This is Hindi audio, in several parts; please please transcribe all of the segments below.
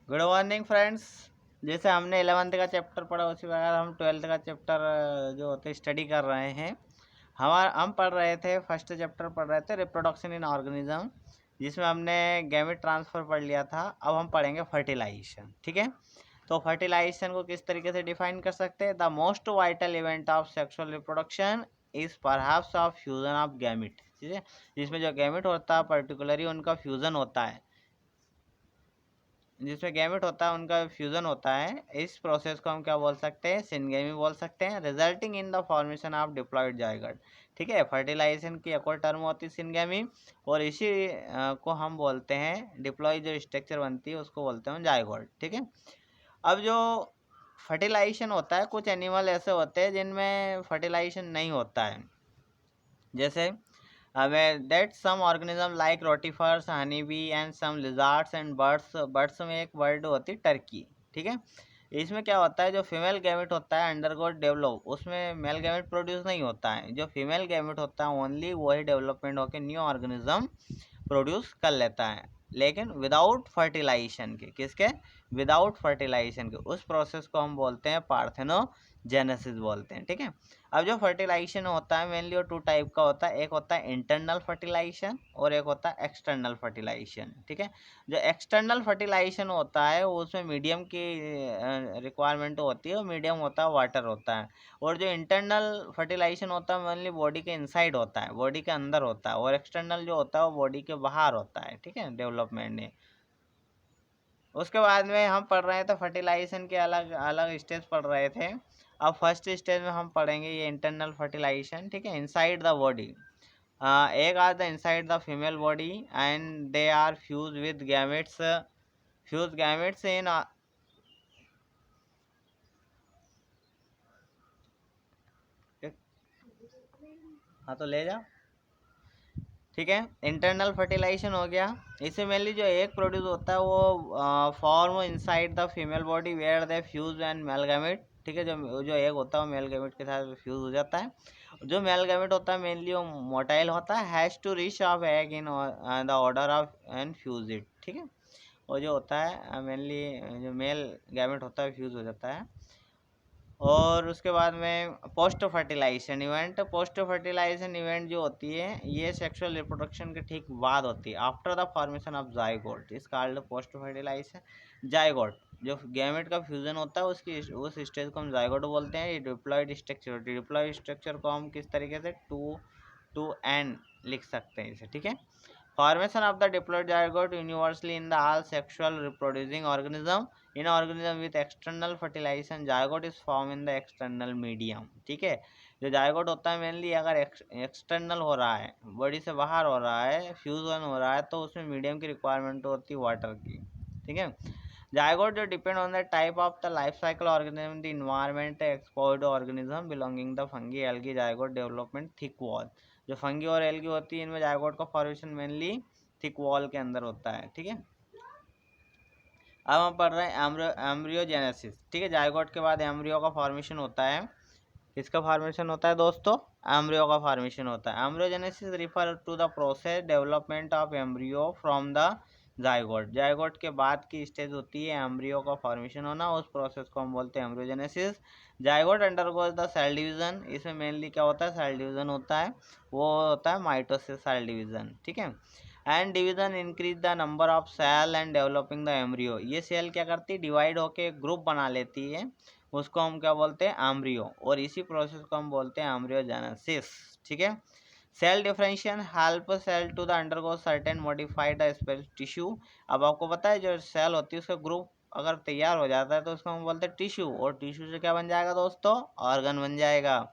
Good morning friends. जैसे हमने 11th का चैप्टर पढ़ा उसी प्रकार हम 12th का चैप्टर जो होते स्टडी कर रहे हैं। हम पढ़ रहे थे, फर्स्ट चैप्टर पढ़ रहे थे रिप्रोडक्शन इन ऑर्गेनिज्म, जिसमें हमने गैमेट ट्रांसफ़र पढ़ लिया था। अब हम पढ़ेंगे फर्टिलाइजेशन। ठीक है, तो फर्टिलाइजेशन को किस तरीके से डिफाइन कर सकते हैं? The most vital event of sexual reproduction is perhaps of fusion of gamete. ठीक है, जिसमें जो गैमेट होता है पर्टिकुलरली उनका फ्यूजन होता है, जिसमें गैमेट होता है उनका फ्यूजन होता है। इस प्रोसेस को हम क्या बोल सकते हैं? सिनगेमी बोल सकते हैं, resulting in the formation of diploid zygote. ठीक है, फर्टिलाइजेशन की एक और टर्म होती है सिनगेमी, और इसी को हम बोलते हैं डिप्लॉय जो स्ट्रक्चर बनती है उसको बोलते हैं जायगोट। ठीक है, अब जो फर्टिलाइजेशन होता है, कुछ एनिमल ऐसे होते हैं जिनमें फर्टिलाइजेशन नहीं होता है, जैसे that some organism like rotifers, honeybee and some lizards and birds। Birds में एक वर्ड होती है टर्की। ठीक है, इसमें क्या होता है, जो फीमेल गैमेट होता है अंडरगो डेवलप, उसमें मेल गैमेट प्रोड्यूस नहीं होता है। जो फीमेल गैमेट होता है ओनली वही डेवलपमेंट होकर न्यू ऑर्गेनिज्म प्रोड्यूस कर लेता है, लेकिन विदाउट फर्टिलाइजेशन के। किसके? विदाउट फर्टिलाइजेशन के। उस प्रोसेस को हम बोलते हैं पार्थेनोजेनेसिस बोलते हैं। ठीक है, अब जो फर्टिलाइजेशन होता है मेनली वो टू टाइप का होता है। एक होता है इंटरनल फर्टिलाइजेशन और एक होता है एक्सटर्नल फर्टिलाइजेशन। ठीक है, जो एक्सटर्नल फर्टिलाइजेशन होता है उसमें मीडियम की रिक्वायरमेंट होती है, और मीडियम होता है वाटर होता है। और जो इंटरनल फर्टिलाइजेशन होता है मेनली बॉडी के इनसाइड होता है, बॉडी के अंदर होता है, और एक्सटर्नल जो होता है वो बॉडी के बाहर होता है। ठीक है, डेवलपमेंट में। उसके बाद में हम पढ़ रहे थे फर्टिलाइजेशन के अलग अलग स्टेज पढ़ रहे थे। अब फर्स्ट स्टेज में हम पढ़ेंगे ये इंटरनल फर्टिलाइजेशन। ठीक है, इनसाइड द बॉडी। एक are the inside the female body and they are fuse with gametes. Fuse gametes in, हाँ तो ले जाओ। ठीक है, इंटरनल फर्टिलाइजेशन हो गया। इससे मेनली जो एग प्रोड्यूस होता है वो form inside the female body where they fuse and male gamete. ठीक है, जो जो एग होता है वो मेल गैमेट के साथ फ्यूज हो जाता है। जो मेल गैमेट होता है मेनली वो मोटाइल होता है, has to reach of egg in the order of and fuse it. ठीक है, और जो होता है मेनली जो मेल गैमेट होता है फ्यूज हो जाता है। और उसके बाद में post fertilisation event. Post fertilisation event जो होती है ये सेक्सुअल रिप्रोडक्शन के ठीक बाद होती है, after the formation of zygote is called post fertilisation. Zygote जो गैमेट का फ्यूजन होता है उसकी उस स्टेज को हम जाइगोट बोलते हैं। ये डिप्लॉयड स्ट्रक्चर होती है। डिप्लॉयड स्ट्रक्चर को हम किस तरीके से टू एन लिख सकते हैं इसे। ठीक है, formation of the diploid zygote universally in the all sexual reproducing organism। in organism with external fertilization zygote is formed in the external medium। ठीक है, जो जायगोट होता है मेनली अगर एक्सटर्नल हो रहा है, बॉडी से बाहर हो रहा है, फ्यूजन हो रहा है, तो उसमें मीडियम की रिक्वायरमेंट होती है वाटर की। ठीक है, जायगोट जो depend on the type of the life cycle organism the environment exposed organism belonging the fungi algae zygote development thick wall. जो फंगी और एल्गी होती है इनमें जायगोट का फॉर्मेशन मेनली थिक वॉल के अंदर होता है। ठीक है, अब हम पढ़ रहे हैं एम्ब्रियोजेनेसिस। ठीक है, जायगोट के बाद एम्ब्रियो का फॉर्मेशन होता है। किसका फॉर्मेशन होता है दोस्तों? एम्ब्रियो का फॉर्मेशन होता है। Embryogenesis refer to the process development of embryo from the zygote. Zygote के बाद की स्टेज होती है एम्ब्रियो का फॉर्मेशन होना, उस प्रोसेस को हम बोलते हैं embryogenesis. Zygote undergoes the cell division. इसमें मेनली क्या होता है? सेल डिवीजन होता है, वो होता है माइटोसिस सेल डिवीजन। ठीक है, and division increase the number of cell and developing the embryo. ये सेल क्या करती है? डिवाइड होके ग्रुप बना लेती है, उसको हम क्या बोलते हैं? एम्ब्रियो। और इसी प्रोसेस को हम बोलते हैं एम्ब्रियोजेनेसिस। ठीक है, cell differentiation help cell to the undergo certain modified specific tissue. अब आपको पता है जो सेल होती है उसका ग्रुप अगर तैयार हो जाता है तो उसको हम बोलते हैं टिश्यू, और टिश्यू से क्या बन जाएगा दोस्तों? ऑर्गन बन जाएगा।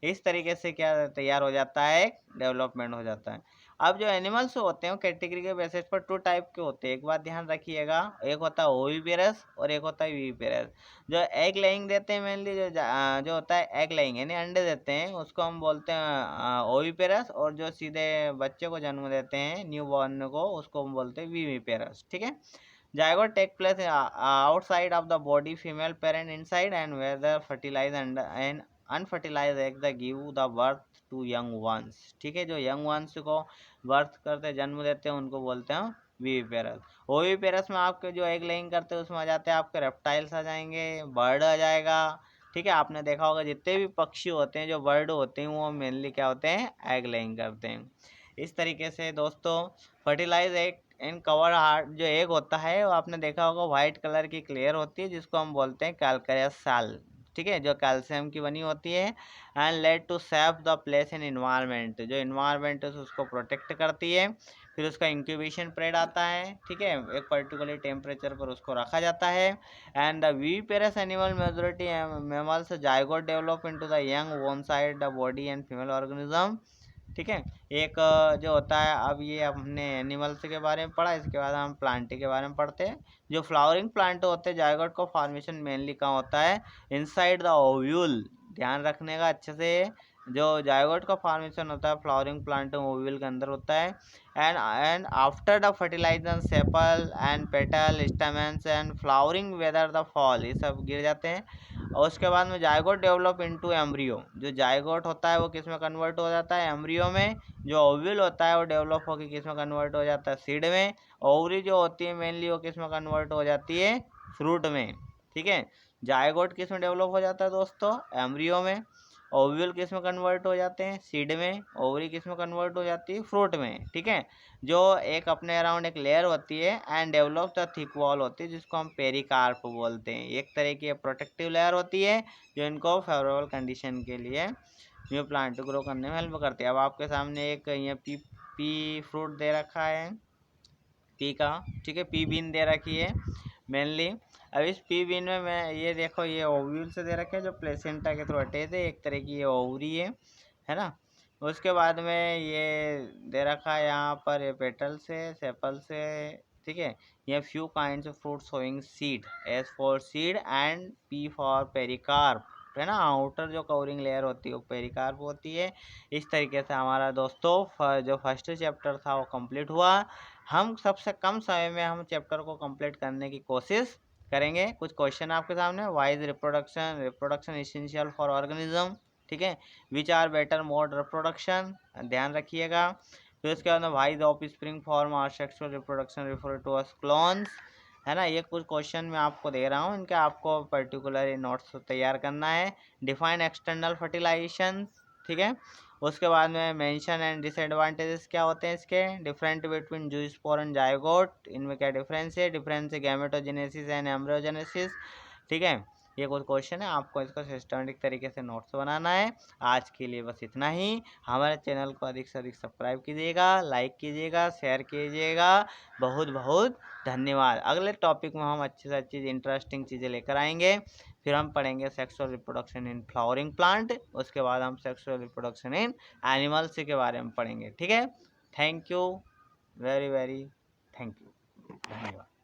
इस तरीके से क्या तैयार हो जाता है? डेवलपमेंट हो जाता है। अब जो एनिमल्स होते हैं कैटेगरी के बेसिस पर टू टाइप के होते हैं। एक बात ध्यान रखिएगा, एक होता है ओविपेरस और एक होता है विविपेरस। जो एग लेइंग देते हैं मेनली जो होता है एग लेइंग यानी अंडे देते हैं उसको हम बोलते हैं ओविपेरस, और जो सीधे बच्चे को जन्म देते हैं न्यू बॉर्न को उसको हम बोलते हैं विविपेरस। ठीक है, zygote take place outside of the body, female parent inside, and whether fertilize and unfertilize egg the give the birth to young ones. ठीक है, जो यंग वंस को बर्थ करते जन्म देते हैं उनको बोलते हैं विविपेरस। ओविपेरस में आपके जो एग लेइंग करते हैं उसमें आ जाते हैं आपके रेप्टाइल्स आ जाएंगे, बर्ड आ जाएगा। ठीक है, आपने देखा होगा जितने भी पक्षी होते हैं जो बर्ड होते हैं वो मेनली क्या होते हैं, एग लेइंग करते हैं। इस तरीके से दोस्तों फर्टिलाइज एग इन कवर हार्ट जो एग होता है वो आपने देखा होगा व्हाइट कलर की क्लियर होती है जिसको हम बोलते हैं कैल्केरियस सेल। ठीक है, जो कैल्शियम की बनी होती है and led to save the place in environment, जो इन्वायरमेंट है उसको प्रोटेक्ट करती है। फिर उसका इंक्यूबेशन पीरियड आता है। ठीक है, एक पर्टिकुलर टेम्परेचर पर उसको रखा जाता है। And the viviparous animal majority mammals zygote develop into the young one side the body and female organism. ठीक है, एक जो होता है, अब ये हमने एनिमल्स के बारे में पढ़ा, इसके बाद हम प्लांट के बारे में पढ़ते हैं। जो फ्लावरिंग प्लांट होते हैं जाइगोट का फॉर्मेशन मेनली कहाँ होता है, इनसाइड द ओव्यूल। ध्यान रखने का अच्छे से, जो जाइगोट का फॉर्मेशन होता है फ्लावरिंग प्लांट ओव्यूल के अंदर होता है। And after the fertilization sepal and petal stamens and flowering wither the fall, ये सब गिर जाते हैं। और उसके बाद में जाइगोट डेवलप इनटू एम्ब्रियो, जो जाइगोट होता है वो किस में कन्वर्ट हो जाता है, एम्ब्रियो में। जो ओव्यूल होता है वो डेवलप होकर किस में कन्वर्ट हो जाता है, सीड में। ओवरी जो होती है मेनली वो किस में कन्वर्ट हो जाती है, फ्रूट में। ठीक है, जाइगोट किस में डेवलप हो जाता है दोस्तों, एम्ब्रियो में। ओव्यूल किस में कन्वर्ट हो जाते हैं, सीड में। ओवरी किस में कन्वर्ट हो जाती है, फ्रूट में। ठीक है, जो एक अपने अराउंड एक लेयर होती है and develop the thick wall होती है जिसको हम पेरिकार्प बोलते हैं। एक तरह की प्रोटेक्टिव लेयर होती है जो इनको फेवरेबल कंडीशन के लिए न्यू प्लांट ग्रो करने में हेल्प करती है। अब आपके सामने एक यहाँ पी फ्रूट दे रखा है, पी का। ठीक है, पी बीन दे रखी है मेनली। अब इस पी बीन में मैं ये देखो, ये ओव्यूल से दे रखे हैं जो प्लेसेंटा के थ्रू अटैच है, एक तरह की ये ओवरी है ना। उसके बाद में ये दे रखा है यहाँ पर ये पेटल से, सेपल से। ठीक है, ये few kinds of fruit showing seed, S for seed and P for pericarp, है ना। आउटर जो कवरिंग लेयर होती है वो पेरिकार्प होती है। इस तरीके से हमारा दोस्तों जो फर्स्ट चैप्टर था वो कंप्लीट हुआ। हम सबसे कम समय में हम चैप्टर को कंप्लीट करने की कोशिश करेंगे। कुछ क्वेश्चन आपके सामने, why is reproduction, reproduction essential for organism. ठीक है, which are better mode reproduction, ध्यान रखिएगा। फिर उसके बाद why the offspring form are sexual reproduction refer to as clones, है ना। ये कुछ क्वेश्चन मैं आपको दे रहा हूँ, इनका आपको पर्टिकुलर नोट्स तैयार करना है। Define external fertilization. ठीक है, उसके बाद में मेंशन एंड डिसएडवांटेजेस क्या होते हैं इसके, different between zoospore and zygote, इनमें क्या डिफरेंस है, डिफरेंस है गैमेटोजेनेसिस एंड एम्ब्रियोजेनेसिस। ठीक है, ये कुछ क्वेश्चन है, आपको इसको सिस्टमेटिक तरीके से नोट्स बनाना है। आज के लिए बस इतना ही। हमारे चैनल को अधिक से अधिक सब्सक्राइब कीजिएगा, लाइक कीजिएगा, शेयर कीजिएगा। बहुत बहुत धन्यवाद। अगले टॉपिक में हम अच्छी से अच्छी इंटरेस्टिंग चीज़ें लेकर आएंगे। फिर हम पढ़ेंगे sexual reproduction in flowering plant, उसके बाद हम सेक्सुअल रिप्रोडक्शन इन एनिमल्स के बारे में पढ़ेंगे। ठीक है, thank you very very, thank you, धन्यवाद।